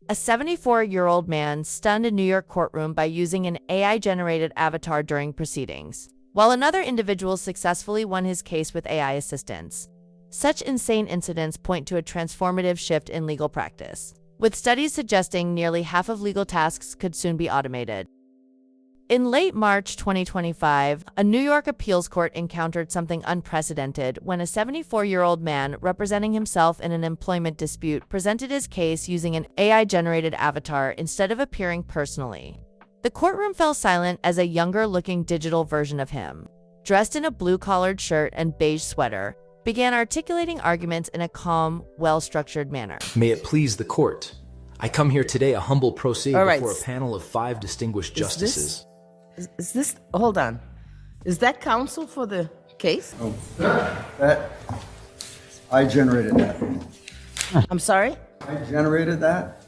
A 74-year-old man stunned a New York courtroom by using an AI-generated avatar during proceedings, while another individual successfully won his case with AI assistance. Such insane incidents point to a transformative shift in legal practice, with studies suggesting nearly half of legal tasks could soon be automated. In late March 2025, a New York appeals court encountered something unprecedented when a 74-year-old man representing himself in an employment dispute presented his case using an AI-generated avatar instead of appearing personally. The courtroom fell silent as a younger-looking digital version of him, dressed in a blue-collared shirt and beige sweater, began articulating arguments in a calm, well-structured manner. May it please the court. I come here today a humble pro se before a panel of 5 distinguished justices. Is this, hold on. Is that counsel for the case? Oh, I generated that. I'm sorry? I generated that?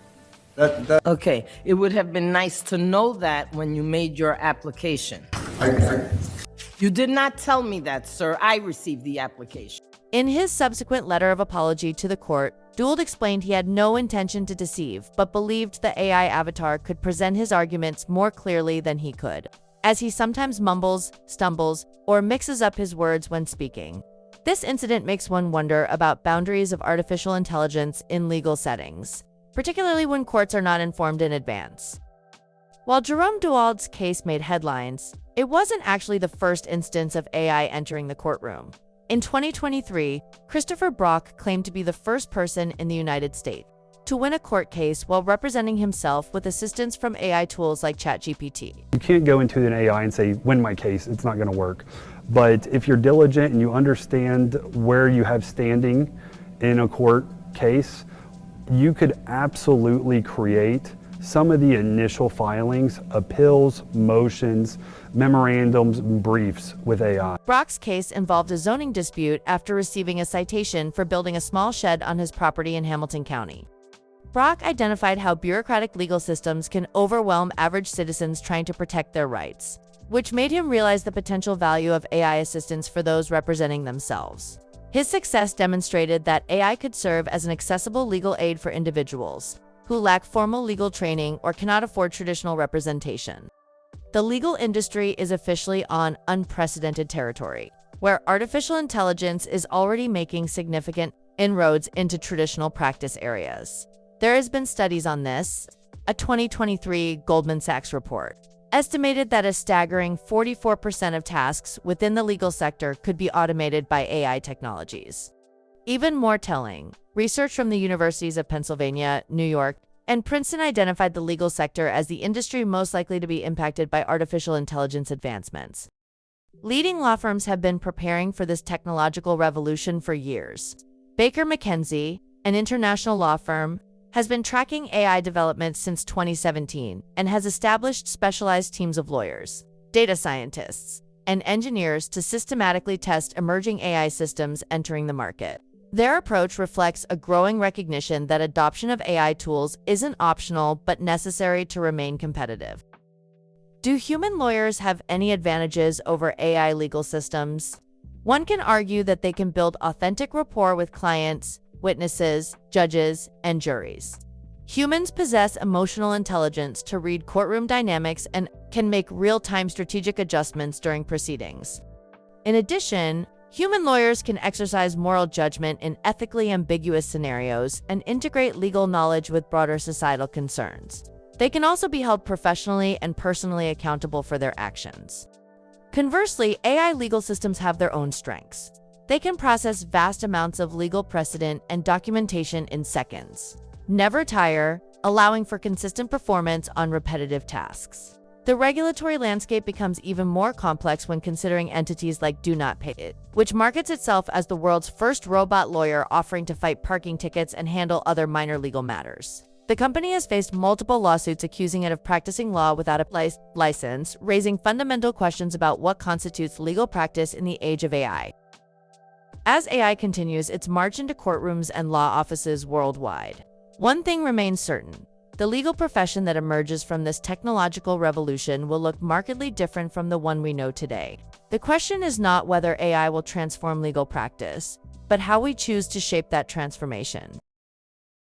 Okay, it would have been nice to know that when you made your application. You did not tell me that, sir. I received the application. In his subsequent letter of apology to the court, Dould explained he had no intention to deceive, but believed the AI avatar could present his arguments more clearly than he could, as he sometimes mumbles, stumbles, or mixes up his words when speaking. This incident makes one wonder about boundaries of artificial intelligence in legal settings, particularly when courts are not informed in advance. While Jerome Dould's case made headlines, it wasn't actually the first instance of AI entering the courtroom. In 2023, Christopher Brock claimed to be the first person in the United States to win a court case while representing himself with assistance from AI tools like ChatGPT. You can't go into an AI and say, win my case, it's not going to work. But if you're diligent and you understand where you have standing in a court case, you could absolutely create some of the initial filings, appeals, motions, memorandums, briefs with AI. Brock's case involved a zoning dispute after receiving a citation for building a small shed on his property in Hamilton County. Brock identified how bureaucratic legal systems can overwhelm average citizens trying to protect their rights, which made him realize the potential value of AI assistance for those representing themselves. His success demonstrated that AI could serve as an accessible legal aid for individuals who lack formal legal training or cannot afford traditional representation. The legal industry is officially on unprecedented territory, where artificial intelligence is already making significant inroads into traditional practice areas. There has been studies on this. A 2023 Goldman Sachs report estimated that a staggering 44% of tasks within the legal sector could be automated by AI technologies. Even more telling, research from the universities of Pennsylvania, New York, and Princeton identified the legal sector as the industry most likely to be impacted by artificial intelligence advancements. Leading law firms have been preparing for this technological revolution for years. Baker McKenzie, an international law firm, has been tracking AI developments since 2017 and has established specialized teams of lawyers, data scientists, and engineers to systematically test emerging AI systems entering the market. Their approach reflects a growing recognition that adoption of AI tools isn't optional but necessary to remain competitive. Do human lawyers have any advantages over AI legal systems? One can argue that they can build authentic rapport with clients, witnesses, judges, and juries. Humans possess emotional intelligence to read courtroom dynamics and can make real-time strategic adjustments during proceedings. In addition, human lawyers can exercise moral judgment in ethically ambiguous scenarios and integrate legal knowledge with broader societal concerns. They can also be held professionally and personally accountable for their actions. Conversely, AI legal systems have their own strengths. They can process vast amounts of legal precedent and documentation in seconds, never tire, allowing for consistent performance on repetitive tasks. The regulatory landscape becomes even more complex when considering entities like Do Not Pay It, which markets itself as the world's first robot lawyer offering to fight parking tickets and handle other minor legal matters. The company has faced multiple lawsuits accusing it of practicing law without a license, raising fundamental questions about what constitutes legal practice in the age of AI. As AI continues its march into courtrooms and law offices worldwide, one thing remains certain. The legal profession that emerges from this technological revolution will look markedly different from the one we know today. The question is not whether AI will transform legal practice, but how we choose to shape that transformation.